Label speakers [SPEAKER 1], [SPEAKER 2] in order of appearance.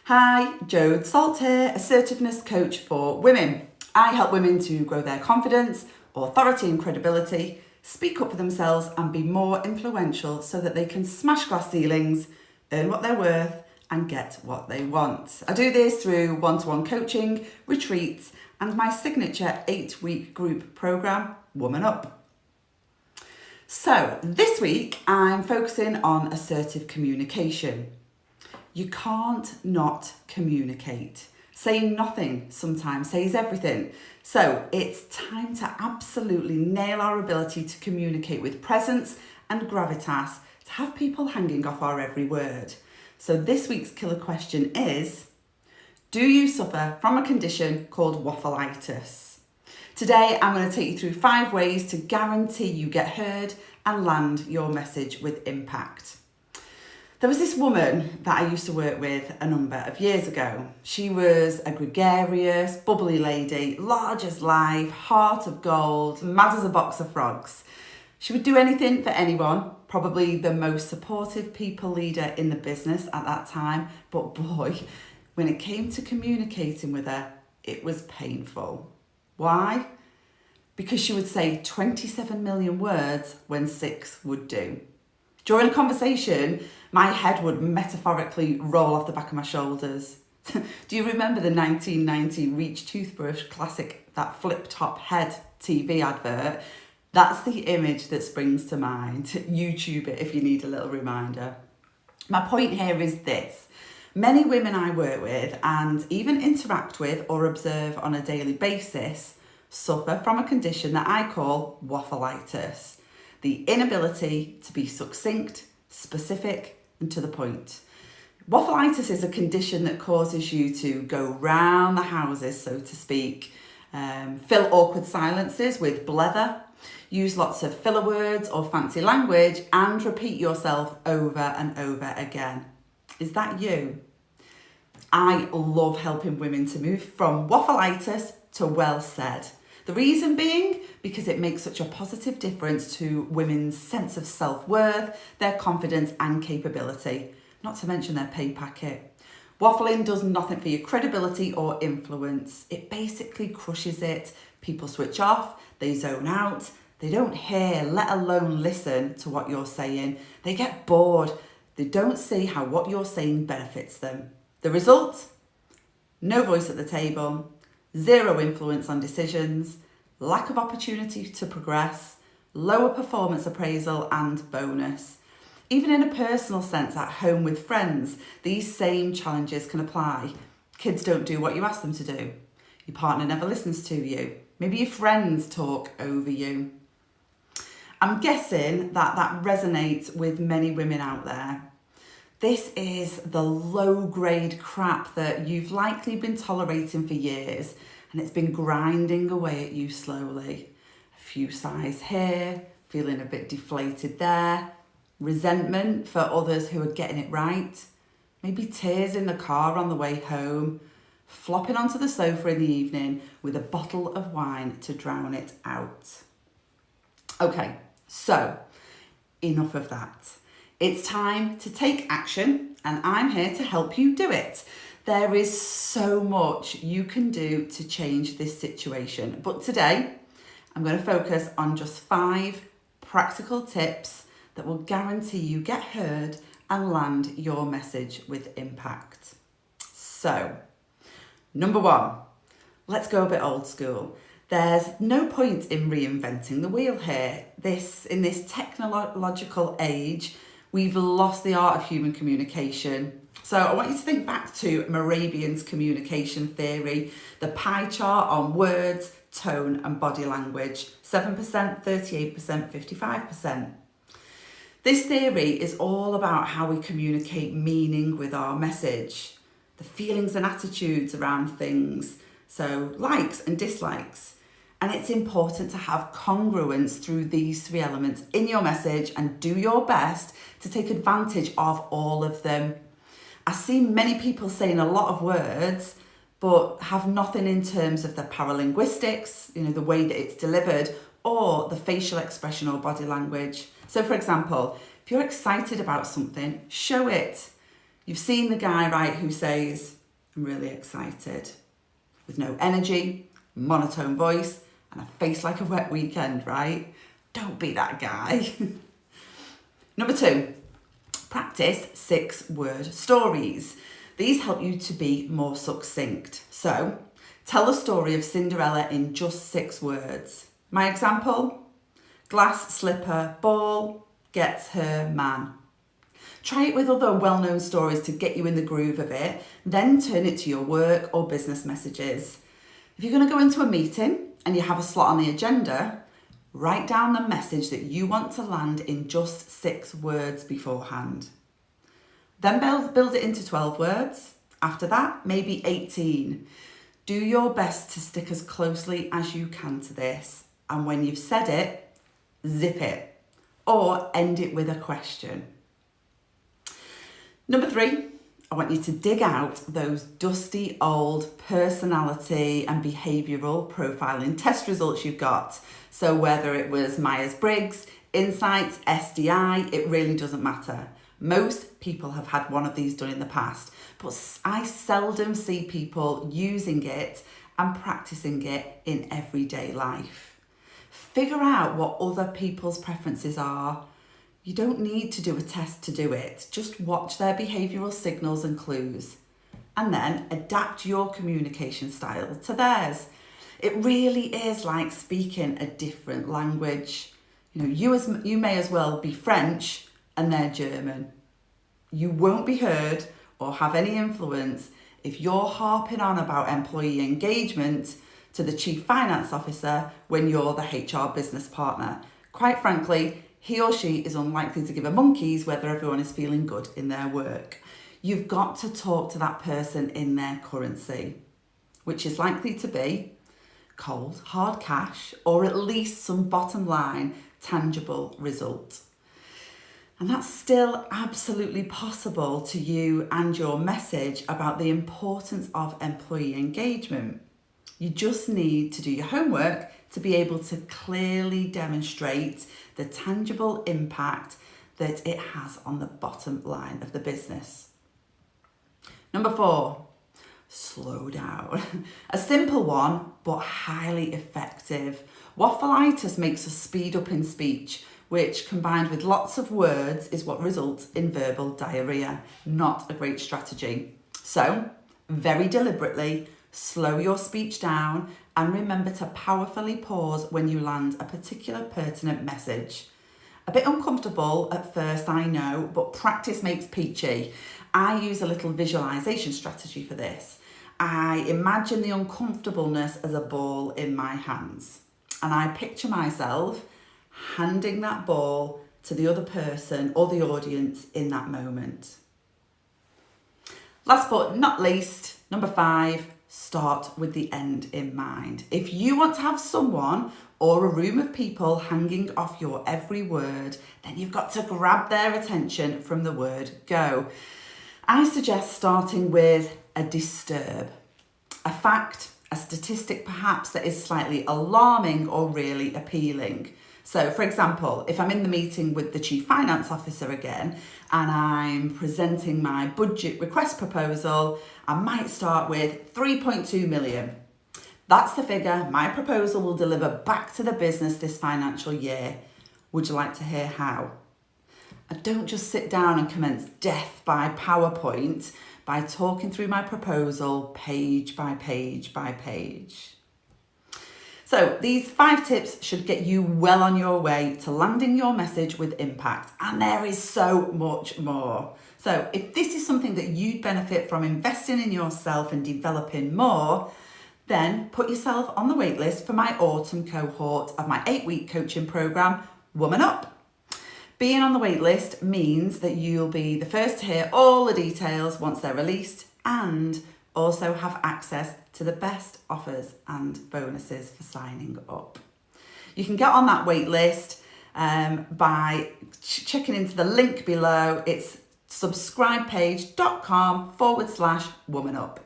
[SPEAKER 1] Hi, Jode Salt here, assertiveness coach for women. I help women to grow their confidence, authority and credibility, speak up for themselves and be more influential so that they can smash glass ceilings, earn what they're worth and get what they want. I do this through one-to-one coaching, retreats and my signature 8-week group programme, Woman Up. So this week I'm focusing on assertive communication. You can't not communicate. Saying nothing sometimes says everything. So it's time to absolutely nail our ability to communicate with presence and gravitas, to have people hanging off our every word. So this week's killer question is, do you suffer from a condition called waffleitis? Today I'm going to take you through 5 ways to guarantee you get heard and land your message with impact. There was this woman that I used to work with a number of years ago. She was a gregarious, bubbly lady, large as life, heart of gold, mad as a box of frogs. She would do anything for anyone, probably the most supportive people leader in the business at that time. But boy, when it came to communicating with her, it was painful. Why? Because she would say 27 million words when 6 would do. During a conversation, my head would metaphorically roll off the back of my shoulders. Do you remember the 1990 Reach toothbrush classic, that flip-top head TV advert? That's the image that springs to mind. YouTube it if you need a little reminder. My point here is this. Many women I work with and even interact with or observe on a daily basis suffer from a condition that I call waffleitis. The inability to be succinct, specific and to the point. Waffleitis is a condition that causes you to go round the houses, so to speak, fill awkward silences with blether, use lots of filler words or fancy language and repeat yourself over and over again. Is that you? I love helping women to move from waffleitis to well said. The reason being because it makes such a positive difference to women's sense of self-worth, their confidence and capability, not to mention their pay packet. Waffling does nothing for your credibility or influence. It basically crushes it. People switch off, they zone out, they don't hear, let alone listen to what you're saying. They get bored. They don't see how what you're saying benefits them. The result? No voice at the table. Zero influence on decisions, lack of opportunity to progress, lower performance appraisal and bonus. Even in a personal sense, at home with friends, these same challenges can apply. Kids don't do what you ask them to do. Your partner never listens to you. Maybe your friends talk over you. I'm guessing that resonates with many women out there. This is the low-grade crap that you've likely been tolerating for years and it's been grinding away at you slowly. A few sighs here, feeling a bit deflated there, resentment for others who are getting it right, maybe tears in the car on the way home, flopping onto the sofa in the evening with a bottle of wine to drown it out. Okay, so enough of that. It's time to take action and I'm here to help you do it. There is so much you can do to change this situation, but today I'm going to focus on just 5 practical tips that will guarantee you get heard and land your message with impact. So, number 1, let's go a bit old school. There's no point in reinventing the wheel here. In this technological age, we've lost the art of human communication. So I want you to think back to Morabian's communication theory, the pie chart on words, tone and body language, 7%, 38%, 55%. This theory is all about how we communicate meaning with our message, the feelings and attitudes around things, so likes and dislikes. And it's important to have congruence through these 3 elements in your message and do your best to take advantage of all of them. I see many people saying a lot of words, but have nothing in terms of the paralinguistics, the way that it's delivered, or the facial expression or body language. So for example, if you're excited about something, show it. You've seen the guy, right, who says, I'm really excited, with no energy, monotone voice, and a face like a wet weekend, right? Don't be that guy. Number 2, practice 6-word stories. These help you to be more succinct. So, tell the story of Cinderella in just 6 words. My example, glass slipper ball gets her man. Try it with other well-known stories to get you in the groove of it, then turn it to your work or business messages. If you're going to go into a meeting and you have a slot on the agenda, write down the message that you want to land in just 6 words beforehand. Then build it into 12 words. After that, maybe 18. Do your best to stick as closely as you can to this. And when you've said it, zip it or end it with a question. Number 3, I want you to dig out those dusty old personality and behavioural profiling test results you've got. So whether it was Myers-Briggs, Insights, SDI, it really doesn't matter. Most people have had one of these done in the past, but I seldom see people using it and practicing it in everyday life. Figure out what other people's preferences are. You don't need to do a test to do it. Just watch their behavioural signals and clues and then adapt your communication style to theirs. It really is like speaking a different language. You may as well be French and they're German. You won't be heard or have any influence if you're harping on about employee engagement to the chief finance officer when you're the HR business partner. Quite frankly, he or she is unlikely to give a monkey's whether everyone is feeling good in their work. You've got to talk to that person in their currency, which is likely to be cold, hard cash, or at least some bottom line, tangible result. And that's still absolutely possible to you and your message about the importance of employee engagement. You just need to do your homework to be able to clearly demonstrate the tangible impact that it has on the bottom line of the business. Number 4, slow down. A simple one, but highly effective. Waffleitis makes us speed up in speech, which combined with lots of words is what results in verbal diarrhea. Not a great strategy. So, very deliberately, slow your speech down and remember to powerfully pause when you land a particular pertinent message. A bit uncomfortable at first, I know, but practice makes peachy. I use a little visualization strategy for this. I imagine the uncomfortableness as a ball in my hands, and I picture myself handing that ball to the other person or the audience in that moment. Last but not least, number 5, start with the end in mind. If you want to have someone or a room of people hanging off your every word, then you've got to grab their attention from the word go. I suggest starting with a disturb, a fact, a statistic perhaps that is slightly alarming or really appealing. So, for example, if I'm in the meeting with the Chief Finance Officer again and I'm presenting my budget request proposal, I might start with 3.2 million. That's the figure my proposal will deliver back to the business this financial year. Would you like to hear how? I don't just sit down and commence death by PowerPoint by talking through my proposal page by page by page. So these 5 tips should get you well on your way to landing your message with impact. And there is so much more. So if this is something that you'd benefit from investing in yourself and developing more, then put yourself on the waitlist for my autumn cohort of my 8-week coaching program, Woman Up. Being on the waitlist means that you'll be the first to hear all the details once they're released and also have access to the best offers and bonuses for signing up. You can get on that wait list by checking into the link below. It's subscribepage.com/womanup.